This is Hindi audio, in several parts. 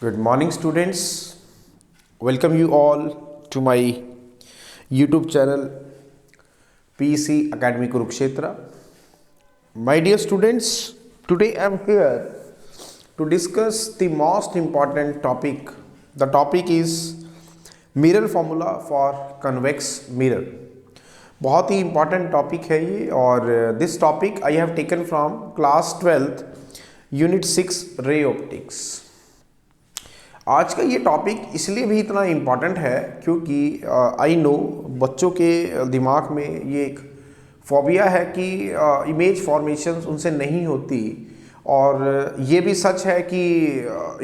Good morning, students. Welcome you all to my YouTube channel PEC Academy Kurukshetra. My dear students, today I am here to discuss the most important topic. The topic is mirror formula for convex mirror. बहुत ही important topic है ये और this topic I have taken from class 12th Unit 6 Ray Optics. आज का ये टॉपिक इसलिए भी इतना इम्पॉर्टेंट है क्योंकि आई नो बच्चों के दिमाग में ये एक फोबिया है कि इमेज फॉर्मेशंस उनसे नहीं होती और ये भी सच है कि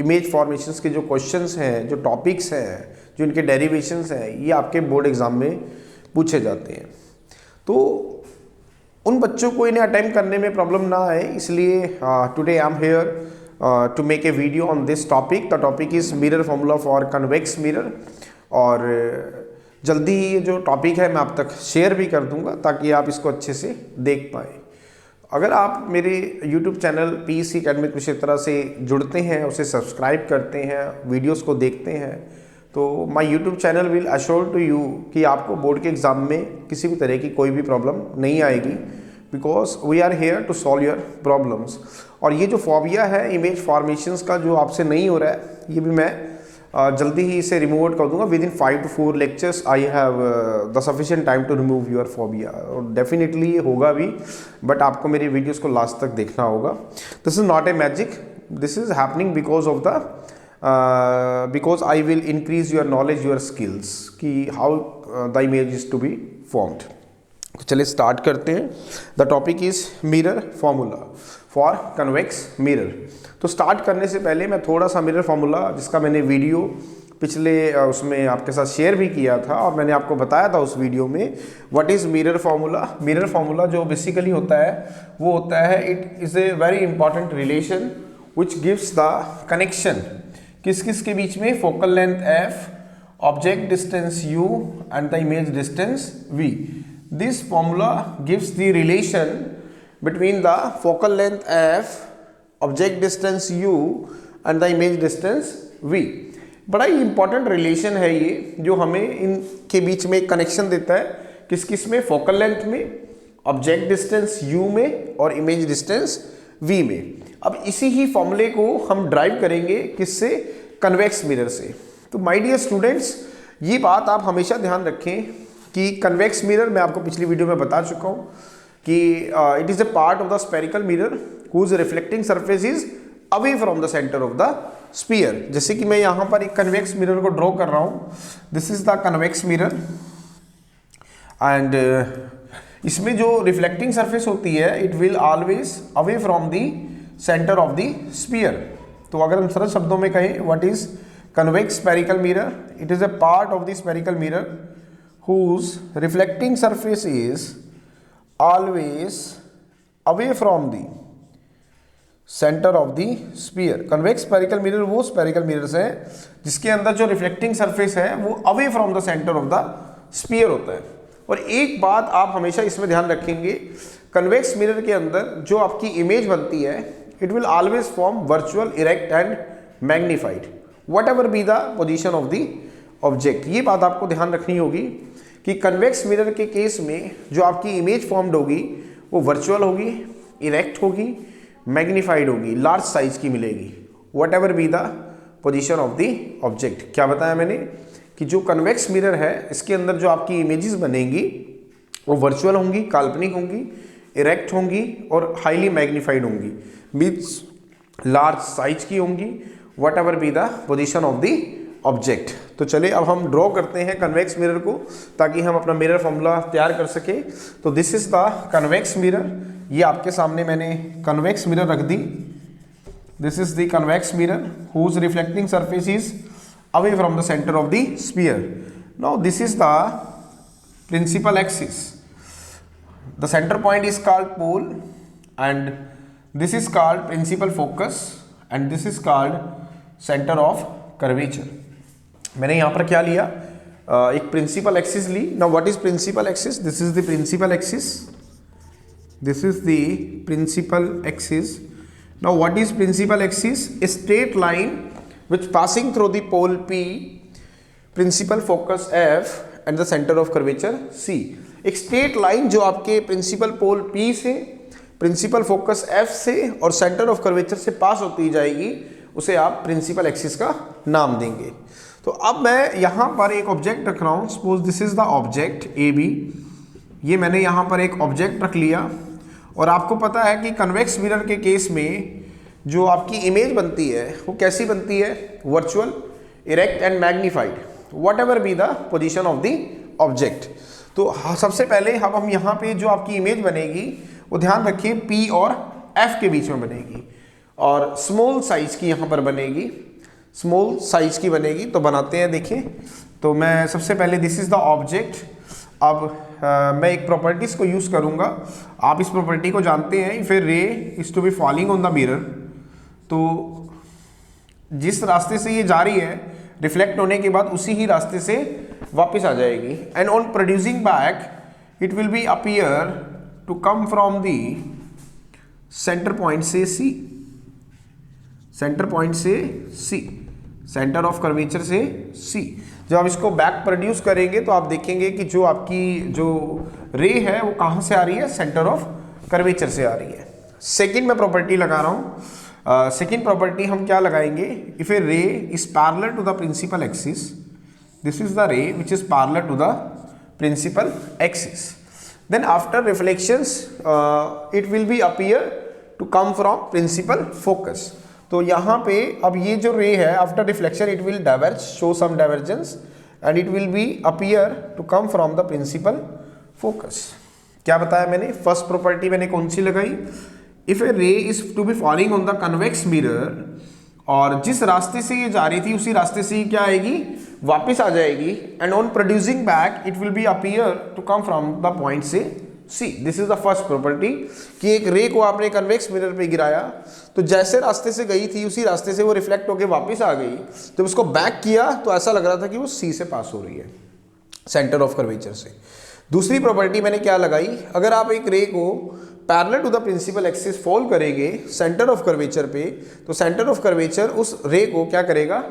इमेज फॉर्मेशंस के जो क्वेश्चंस हैं, जो टॉपिक्स हैं, जो इनके डेरिवेशंस हैं, ये आपके बोर्ड एग्ज़ाम में पूछे जाते हैं। तो उन बच्चों को इन्हें अटेम्प्ट करने में प्रॉब्लम ना आए, इसलिए today I am here to make a video on this topic. The topic is mirror formula for convex mirror और जल्दी ही ये जो टॉपिक है मैं आप तक शेयर भी कर दूंगा ताकि आप इसको अच्छे से देख पाएँ। अगर आप मेरे YouTube channel PEC academy Kurukshetra से जुड़ते हैं, उसे सब्सक्राइब करते हैं, वीडियोस को देखते हैं, तो my YouTube channel will assure to you कि आपको बोर्ड के एग्ज़ाम में किसी भी तरह की कोई भी प्रॉब्लम नहीं आएगी, because we are here to solve your problems. और ये जो फोबिया है इमेज फॉर्मेशंस का जो आपसे नहीं हो रहा है, ये भी मैं जल्दी ही इसे रिमूव आउट कर दूंगा। Within 5 to 4 lectures I have the sufficient time to remove your phobia. और डेफिनेटली ये होगा भी, बट आपको मेरी वीडियोस को लास्ट तक देखना होगा। This is not a magic, this is happening because I will increase your knowledge, your skills कि how the image is to be formed. तो चलिए स्टार्ट करते हैं। The topic is mirror formula for convex mirror. तो स्टार्ट करने से पहले मैं थोड़ा सा मिरर फार्मूला, जिसका मैंने वीडियो पिछले उसमें आपके साथ शेयर भी किया था और मैंने आपको बताया था उस वीडियो में what is mirror formula. Mirror formula जो बेसिकली होता है वो होता है, it is a very important relation which gives the connection किस किस के बीच में, focal length f, object distance u and the image distance v. This formula gives the relation between the focal length f, object distance u and the image distance v. बड़ा ही important relation है ये, जो हमें इनके बीच में एक कनेक्शन देता है। किस किस में, फोकल लेंथ में, ऑब्जेक्ट डिस्टेंस u में और इमेज डिस्टेंस v में। अब इसी ही फॉर्मूले को हम ड्राइव करेंगे किससे, कन्वेक्स मिरर से। तो माय डियर स्टूडेंट्स, ये बात आप हमेशा ध्यान रखें कि कन्वेक्स मिरर, मैं आपको पिछली वीडियो में बता चुका हूँ कि it is a part of the spherical mirror whose reflecting surface is away from the centre of the sphere. जैसे कि मैं यहाँ पर एक कन्वेक्स मिरर को ड्रॉ कर रहा हूँ, this is the convex mirror and इसमें जो रिफ्लेक्टिंग सरफेस होती है it will always away from the centre of the sphere. तो अगर हम सरल शब्दों में कहें what is convex spherical mirror, it is a part of the spherical mirror whose reflecting surface is always away from the center of the sphere. convex spherical mirror वो spherical mirrors है जिसके अंदर जो reflecting surface है वो away from the center of the sphere होता है। और एक बात आप हमेशा इसमें ध्यान रखेंगे, convex mirror के अंदर जो आपकी image बनती है it will always form virtual, erect and magnified whatever be the position of the object. ये बात आपको ध्यान रखनी होगी कि कन्वेक्स मिरर के केस में जो आपकी इमेज फॉर्म्ड होगी वो वर्चुअल होगी, इरेक्ट होगी, मैग्नीफाइड होगी, लार्ज साइज की मिलेगी, what ever be the position of the object. क्या बताया मैंने कि जो कन्वेक्स मिरर है इसके अंदर जो आपकी इमेजेस बनेंगी वो वर्चुअल होंगी, काल्पनिक होंगी, इरेक्ट होंगी और हाईली मैग्नीफाइड होंगी, मीन्स लार्ज साइज की होंगी, what ever be the position of the object. तो चलिए अब हम ड्रॉ करते हैं कन्वेक्स मिरर को ताकि हम अपना मिरर फॉर्मूला तैयार कर सके। तो this is the convex mirror, ये आपके सामने मैंने कन्वेक्स मिरर रख दी। This is the convex mirror whose reflecting surface is away from the centre of the sphere. Now this is the principal axis, the centre point is called pole and this is called principal focus and this is called centre of curvature. मैंने यहाँ पर क्या लिया, एक प्रिंसिपल एक्सिस ली। Now what is principal axis, this is the principal axis, this is the principal axis. Now what is principal axis, a straight line which passing through the pole P, principal focus F and the center of curvature C। एक स्ट्रेट लाइन जो आपके प्रिंसिपल पोल P से, प्रिंसिपल फोकस F से और सेंटर ऑफ कर्वेचर से पास होती जाएगी, उसे आप प्रिंसिपल एक्सिस का नाम देंगे। तो अब मैं यहाँ पर एक ऑब्जेक्ट रख रहा हूँ, suppose this is the object A B, ये मैंने यहाँ पर एक ऑब्जेक्ट रख लिया। और आपको पता है कि कन्वेक्स मिरर के केस में जो आपकी इमेज बनती है वो कैसी बनती है, virtual, erect and magnified, what ever be the position of the object. तो सबसे पहले हम यहाँ पे जो आपकी इमेज बनेगी वो ध्यान रखिए P और F के बीच में बनेगी और स्मॉल साइज की यहाँ पर बनेगी, स्मॉल साइज की बनेगी। तो बनाते हैं, देखिए। तो मैं सबसे पहले दिस इज द ऑब्जेक्ट। अब मैं एक प्रॉपर्टीज को यूज करूंगा, आप इस प्रॉपर्टी को जानते हैं, फिर ray is to be falling on the mirror. तो जिस रास्ते से ये जा रही है, रिफ्लेक्ट होने के बाद उसी ही रास्ते से वापस आ जाएगी। And on producing back it will be appear to come from the centre point से सी, सेंटर पॉइंट से सी, सेंटर ऑफ कर्वेचर से सी। जब आप इसको बैक प्रोड्यूस करेंगे तो आप देखेंगे कि जो आपकी जो रे है वो कहाँ से आ रही है, सेंटर ऑफ कर्वेचर से आ रही है। सेकेंड मैं प्रॉपर्टी लगा रहा हूँ। सेकेंड प्रॉपर्टी हम क्या लगाएंगे, if a ray is parallel to the principal axis, this is the ray which is parallel to the principal axis, then after reflections it will be appear to come from principal focus. तो यहाँ पे अब ये जो रे है, after reflection it will diverge, show some divergence and it will be appear to come from the principal focus. क्या बताया मैंने, फर्स्ट प्रॉपर्टी मैंने कौन सी लगाई, if a ray is to be falling on the convex mirror, और जिस रास्ते से ये जा रही थी उसी रास्ते से क्या आएगी, वापस आ जाएगी। And on producing back it will be appear to come from the point से C. This is the first property कि एक रे को आपने कन्वेक्स मिरर पे गिराया तो जैसे रास्ते से गई थी उसी रास्ते से वो रिफ्लेक्ट होकर वापस आ गई। जब उसको बैक किया तो ऐसा लग रहा था कि वो सी से पास हो रही है, सेंटर ऑफ कर्वेचर से। दूसरी प्रॉपर्टी मैंने क्या लगाई, अगर आप एक रे को parallel to the principal axis fall करेंगे सेंटर ऑफ कर्वेचर पे, तो सेंटर ऑफ कर्वेचर उस रे को क्या करेगा,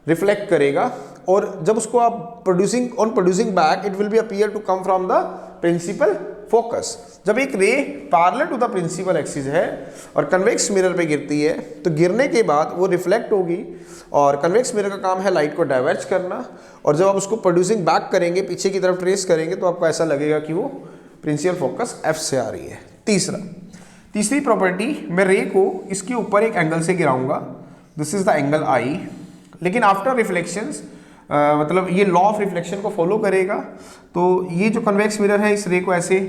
रिफ्लेक्ट करेगा। और जब उसको आप on producing back it will be appear to come from the principal focus. जब एक ray parallel to the principal axis है और कन्वेक्स मिरर पे गिरती है तो गिरने के बाद वो रिफ्लेक्ट होगी, और कन्वेक्स मिरर का काम है लाइट को डाइवर्ज करना। और जब आप उसको प्रोड्यूसिंग बैक करेंगे, पीछे की तरफ ट्रेस करेंगे, तो आपको ऐसा लगेगा कि वो प्रिंसिपल फोकस एफ से आ रही है। तीसरी प्रॉपर्टी, मैं रे को इसके ऊपर एक एंगल से गिराऊंगा, दिस इज द एंगल आई, लेकिन आफ्टर रिफ्लेक्शंस मतलब ये लॉ ऑफ रिफ्लेक्शन को फॉलो करेगा। तो ये जो कन्वेक्स मिरर है इस रे को ऐसे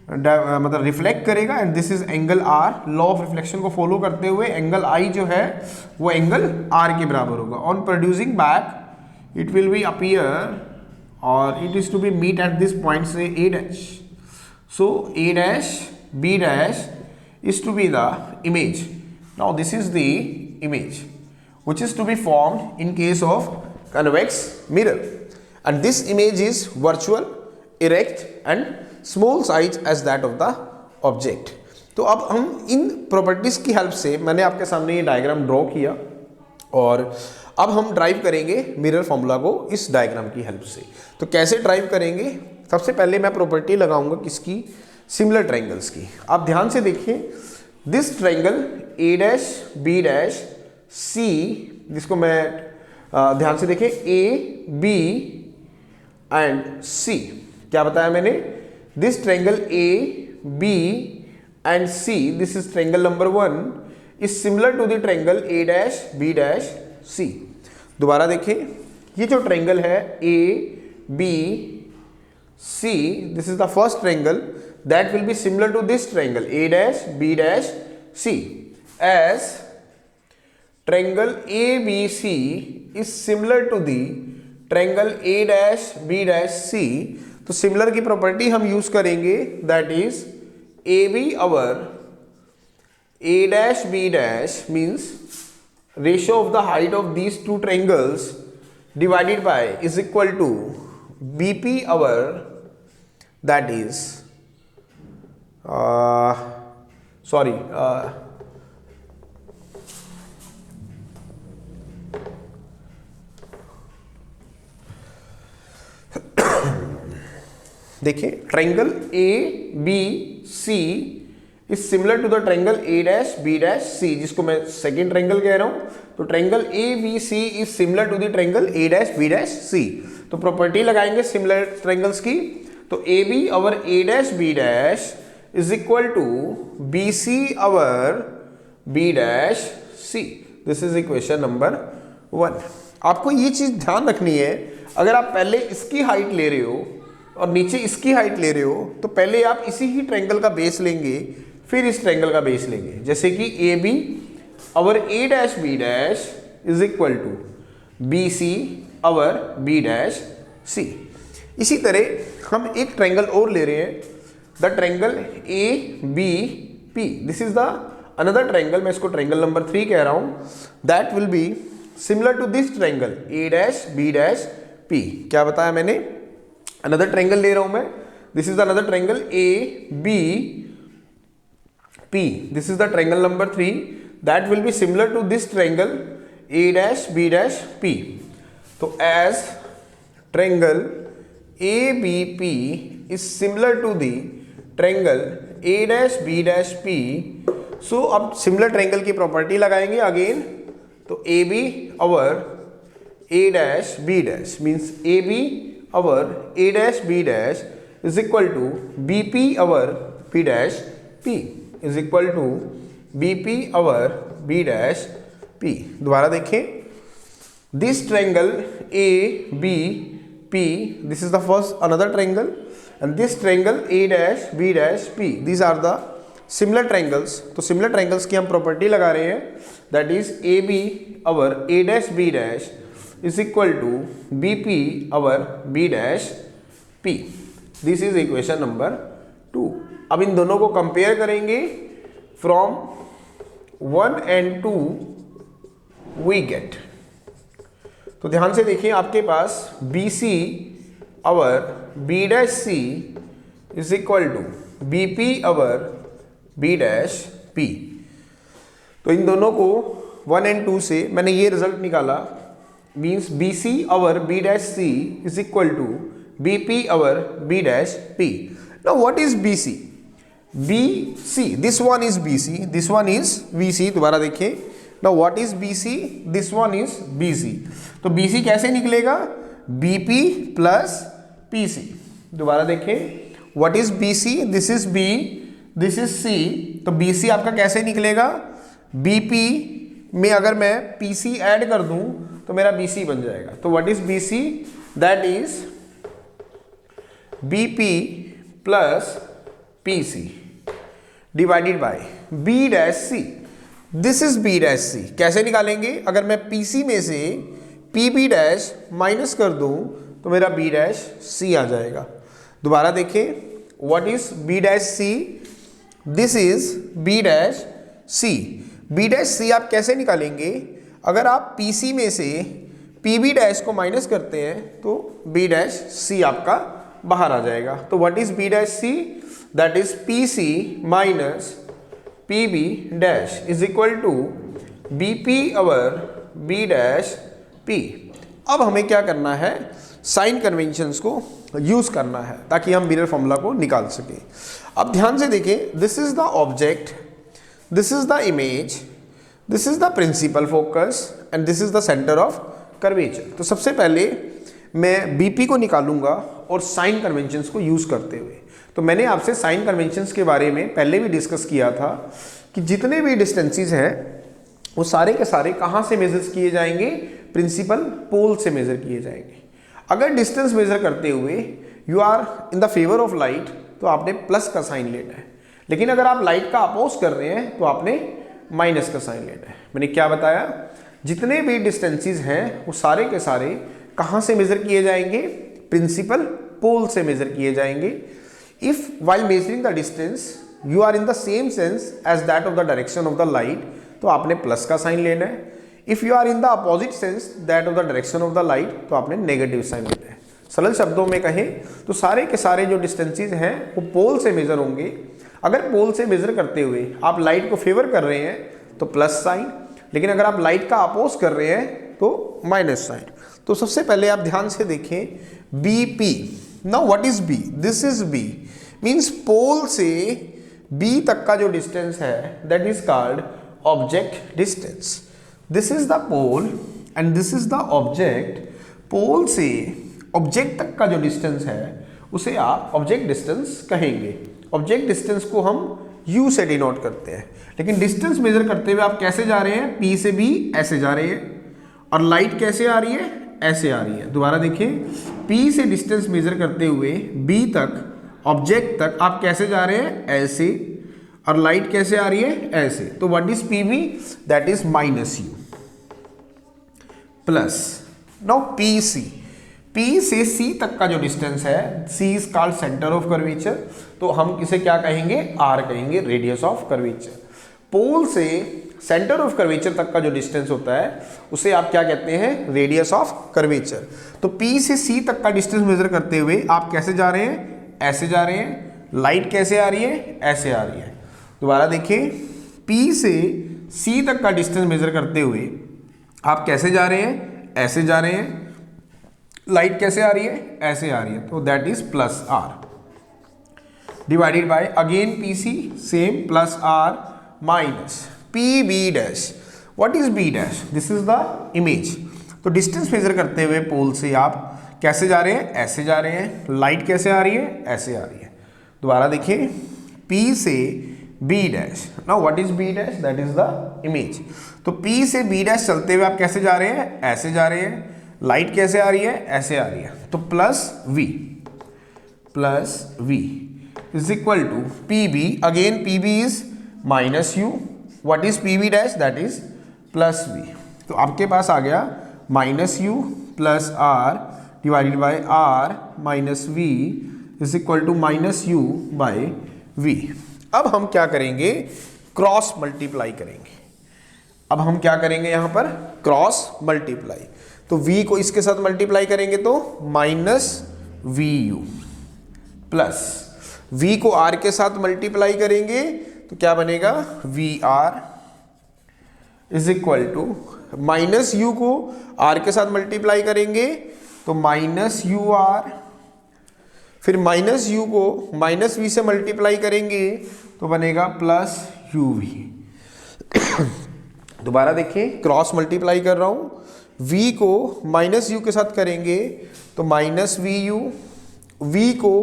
मतलब रिफ्लेक्ट करेगा and this is angle R. Law of reflection को फॉलो करते हुए एंगल आई जो है वो एंगल आर के बराबर होगा। On producing back it will be appear और it is to be meet at this point से A dash. So A dash B dash is to be the image. Now this is the image which is to be formed in case of convex mirror, and this image is virtual, erect and small size as that of the object. तो अब हम इन प्रॉपर्टीज की हेल्प से, मैंने आपके सामने ये डायग्राम ड्रॉ किया और अब हम ड्राइव करेंगे मिरर फॉर्मूला को इस डायग्राम की हेल्प से। तो कैसे ड्राइव करेंगे, सबसे पहले मैं प्रॉपर्टी लगाऊंगा किसकी, सिमिलर ट्रायंगल्स की। आप ध्यान से देखिए, this triangle A dash B dash C, जिसको मैं ध्यान से देखें ए बी एंड सी, क्या बताया मैंने, this triangle A B and C, this is triangle number 1 is similar to the triangle A dash B dash C. दोबारा देखें, ये जो ट्रायंगल है A B C, this is the first triangle that will be similar to this triangle A dash B dash C, as triangle ABC is similar to the triangle A dash B dash C। तो similar की प्रॉपर्टी हम यूज करेंगे, that is AB over A dash B dash means ratio of the height of these two triangles divided by is equal to BP over that is देखिए triangle A B C is similar to the triangle A dash B dash C, जिसको मैं सेकेंड ट्रायंगल कह रहा हूं। तो triangle A B C is similar to the triangle A dash B dash C. तो प्रॉपर्टी लगाएंगे सिमिलर ट्रायंगल्स की। तो A B over A dash B dash is equal to B C over B dash C. This is equation number 1। आपको ये चीज ध्यान रखनी है, अगर आप पहले इसकी हाइट ले रहे हो और नीचे इसकी हाइट ले रहे हो तो पहले आप इसी ही ट्रायंगल का बेस लेंगे, फिर इस ट्रायंगल का बेस लेंगे। जैसे कि A B over A dash B dash is equal to B C over B dash C. इसी तरह हम एक ट्रायंगल और ले रहे हैं, the triangle A B P. This is the another triangle, मैं इसको ट्रायंगल नंबर 3 कह रहा हूं। That will be similar to this triangle A dash B dash P. क्या बताया मैंने? अनदर ट्रायंगल ले रहा हूं मैं। This is another triangle A B P. This is the triangle number 3 that will be similar to this triangle A dash B dash P. तो as triangle A B P is similar to the triangle A dash B dash P, so अब सिमिलर ट्रायंगल की प्रॉपर्टी लगाएंगे अगेन। तो A B over A dash B dash means A B over A dash B dash is equal to B P over B dash P is equal to B P over B dash P. दोबारा देखें, this triangle A B P, this is the first another triangle, and this triangle A dash B dash P, these are the similar triangles। तो similar triangles की हम प्रॉपर्टी लगा रहे हैं, that is AB our A dash B dash is equal to BP our B dash P। This is equation number 2। अब इन दोनों को कंपेयर करेंगे, from 1 and 2 we get। तो ध्यान से देखिए, आपके पास BC over B dash C is equal to B P over B dash P. तो इन दोनों को 1 and 2 से मैंने ये रिजल्ट निकाला, means B C over B dash C is equal to B P over B dash P. Now what is B C? B C, this one is B C, this one is B C. दोबारा देखिए, now what is B C? This one is B C. तो बी सी कैसे निकलेगा? B P plus P C. दोबारा देखें, what is B C? This is B, this is सी। तो बी सी आपका कैसे निकलेगा? बी पी में अगर मैं पी सी ऐड कर दूं तो मेरा बी सी बन जाएगा। तो what is B C? That is B P plus P C divided by B dash C. This is B dash C. कैसे निकालेंगे? अगर मैं पी सी में से पी बी डैश माइनस कर दूं तो मेरा बी डैश सी आ जाएगा। दोबारा देखें, what is B dash C? This is B dash C. B dash C आप कैसे निकालेंगे? अगर आप पी सी में से पी बी डैश को माइनस करते हैं तो बी डैश सी आपका बाहर आ जाएगा। तो what is B dash C? That is P C minus P B dash is equal to B P over B dash P. अब हमें क्या करना है? साइन कन्वेंशंस को यूज करना है ताकि हम मिरर फॉर्मूला को निकाल सकें। अब ध्यान से देखें, this is the object, this is the image, this is the principal focus and this is the centre of curvature. तो सबसे पहले मैं बीपी को निकालूंगा और साइन कन्वेंशंस को यूज करते हुए। तो मैंने आपसे साइन कन्वेंशंस के बारे में पहले भी डिस्कस किया था कि जितने भी डिस्टेंसेस हैं वो सारे के सारे कहाँ से मेजर किए जाएंगे? प्रिंसिपल पोल से मेजर किए जाएंगे। अगर डिस्टेंस मेजर करते हुए you are in the favour of light तो आपने प्लस का साइन लेना है, लेकिन अगर आप लाइट का अपोज कर रहे हैं तो आपने माइनस का साइन लेना है। मैंने क्या बताया? जितने भी डिस्टेंसेस हैं वो सारे के सारे कहाँ से मेजर किए जाएंगे? प्रिंसिपल पोल से मेजर किए जाएंगे। If while measuring the distance you are in the same sense as that of the direction of the light तो आपने प्लस का साइन लेना है। If you are in the opposite sense that of the direction of the light तो आपने नेगेटिव साइन लेना है। सरल शब्दों में कहें तो सारे के सारे जो डिस्टेंसेस हैं वो पोल से मेजर होंगे। अगर पोल से मेजर करते हुए आप लाइट को फेवर कर रहे हैं तो प्लस साइन, लेकिन अगर आप लाइट का अपोज कर रहे हैं तो माइनस साइन। तो सबसे पहले आप ध्यान से देखें, B P now what is B? This is B, means pole से बी तक का जो डिस्टेंस है that is called object distance. This is the pole and this is the object. Pole से ऑब्जेक्ट तक का जो डिस्टेंस है उसे आप ऑब्जेक्ट डिस्टेंस कहेंगे. ऑब्जेक्ट डिस्टेंस को हम u से डिनोट करते हैं, लेकिन डिस्टेंस मेजर करते हुए आप कैसे जा रहे हैं? P से B ऐसे जा रहे हैं, और लाइट कैसे आ रही है? ऐसे आ रही है. दोबारा देखिए, P से डिस्टेंस मेजर करते हुए B तक, ऑब्जेक्ट तक आप कैसे जा रहे हैं? ऐसे, और लाइट कैसे आ रही है? ऐसे. तो what is PB? That is -u plus. Now PC, P से C तक का जो डिस्टेंस है, C is called centre of curvature, तो हम इसे क्या कहेंगे? R कहेंगे, रेडियस ऑफ कर्वेचर. पोल से सेंटर ऑफ कर्वेचर तक का जो डिस्टेंस होता है उसे आप क्या कहते हैं? Radius of curvature. तो P से C तक का डिस्टेंस मेजर करते हुए आप कैसे जा रहे हैं? ऐसे जा रहे हैं. लाइट कैसे आ रही है? ऐसे आ रही है. दोबारा देखिए, P से C तक का डिस्टेंस मेजर करते हुए आप कैसे जा रहे हैं? ऐसे जा रहे हैं. लाइट कैसे आ रही है? ऐसे आ रही है. तो that is plus R divided bye again PC same plus R minus PB dash. What is B dash? This is the image. तो डिस्टेंस मेजर करते हुए पोल से आप कैसे जा रहे हैं? ऐसे जा रहे हैं. लाइट कैसे आ रही है? ऐसे आ रही है. दोबारा देखिए, P से B dash. Now what is B dash? That is the image. तो P से B डैश चलते हुए आप कैसे जा रहे हैं? ऐसे जा रहे हैं. लाइट कैसे आ रही है? ऐसे आ रही है. तो plus V is equal to PB. Again PB is -u. What is PB dash? That is plus V. तो आपके पास आ गया -u plus R divided by R minus V is equal to -u by V. अब हम क्या करेंगे? क्रॉस मल्टीप्लाई करेंगे. अब हम क्या करेंगे? यहां पर क्रॉस मल्टीप्लाई. तो V को इसके साथ मल्टीप्लाई करेंगे तो -vu प्लस V को R के साथ मल्टीप्लाई करेंगे तो क्या बनेगा? VR is equal to -u को R के साथ मल्टीप्लाई करेंगे तो -ur, फिर -u को -v से मल्टीप्लाई करेंगे तो बनेगा +uv. दोबारा देखिए, क्रॉस मल्टीप्लाई कर रहा हूं. v को -u के साथ करेंगे तो -vu, v को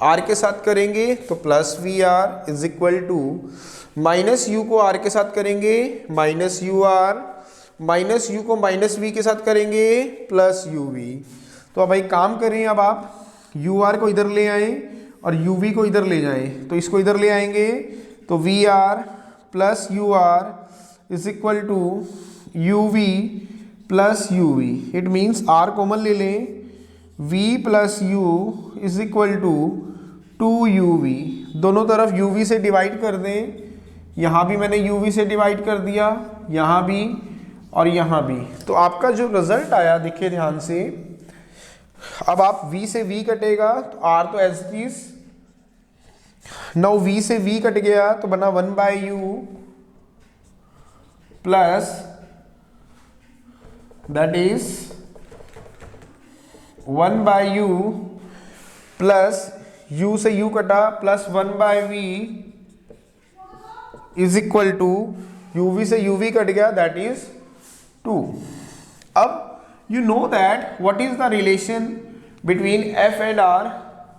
r के साथ करेंगे तो +vr is equal to -u को r के साथ करेंगे -ur, -u को -v के साथ करेंगे +uv. तो अब भाई काम करें, अब आप ur को इधर ले आए और uv को इधर ले जाएं. तो इसको इधर ले आएंगे तो vr plus ur is equal to uv plus uv. It means r common ले लें. v plus u is equal to 2uv. दोनों तरफ uv से डिवाइड कर दें. यहाँ भी मैंने uv से डिवाइड कर दिया, यहाँ भी और यहाँ भी. तो आपका जो रिजल्ट आया देखिए ध्यान से. अब आप v से v कटेगा तो r तो as it is. Now v से v कट गया तो बना 1/u plus that is 1/u plus u से u कटा plus 1/v is equal to uv से uv कट गया दैट इज 2. अब you know that what is the relation between f and r?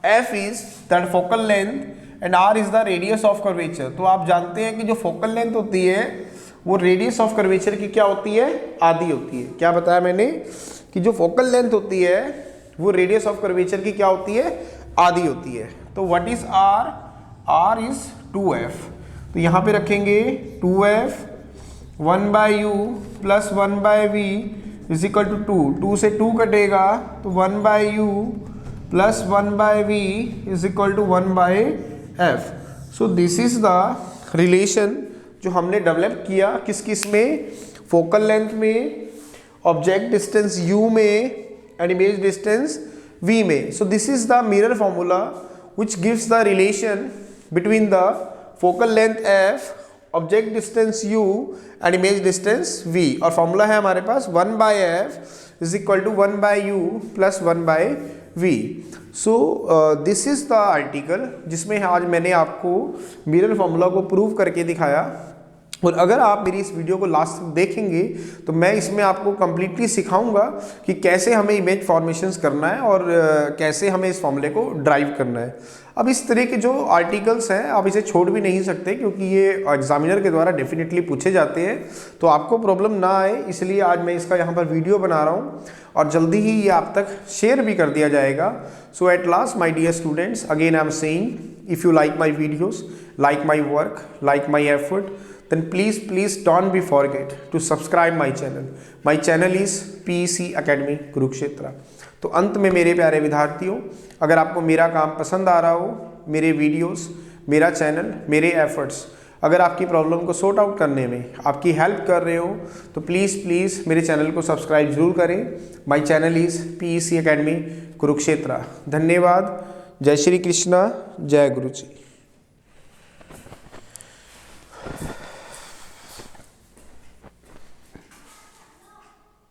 f is that focal length and r is the radius of curvature. तो आप जानते हैं कि जो focal length होती है वो radius of curvature की क्या होती है? आधी होती है. क्या बताया मैंने? कि जो focal length होती है वो radius of curvature की क्या होती है? आधी होती है. तो what is r? r is 2f. तो यहाँ पे रखेंगे 2f 1/u plus 1/v is equal to 2. 2 से 2 कटेगा तो 1/u plus 1/v is equal to 1/f. So this is the relation जो हमने डेवलप किया किस किस में? फोकल लेंथ में, ऑब्जेक्ट डिस्टेंस u में एंड इमेज डिस्टेंस v में. So this is the mirror formula which gives the relation between the focal length f, object distance u and image distance v. और फॉर्मूला है हमारे पास 1/f is equal to 1/u plus 1/v. v। So this is the article जिसमें आज मैंने आपको मिरर फॉर्मूला को प्रूव करके दिखाया। और अगर आप मेरी इस वीडियो को लास्ट तक देखेंगे तो मैं इसमें आपको कम्प्लीटली सिखाऊंगा कि कैसे हमें इमेज फॉर्मेशंस करना है और कैसे हमें इस फॉर्मूले को ड्राइव करना है। अब इस तरह के जो आर्टिकल्स हैं आप इसे छोड़ भी नहीं सकते, क्योंकि ये एग्जामिनर के द्वारा डेफिनेटली पूछे जाते हैं, तो आपको प्रॉब्लम ना आए इसलिए आज मैं इसका यहाँ पर वीडियो बना रहा हूँ और जल्दी ही ये आप तक शेयर भी कर दिया जाएगा। So at last my dear students, again I am saying, if you like my videos, like my work, like my effort, then please don't be forget to subscribe my channel. My channel is PEC Academy Kurukshetra. तो अंत में मेरे प्यारे विद्यार्थियों, अगर आपको मेरा काम पसंद आ रहा हो, मेरे वीडियोस, मेरा चैनल, मेरे एफर्ट्स अगर आपकी प्रॉब्लम को सॉर्ट आउट करने में आपकी हेल्प कर रहे हो तो प्लीज़ मेरे चैनल को सब्सक्राइब जरूर करें। My channel is PEC Academy Kurukshetra. धन्यवाद। जय श्री कृष्णा, जय गुरु जी।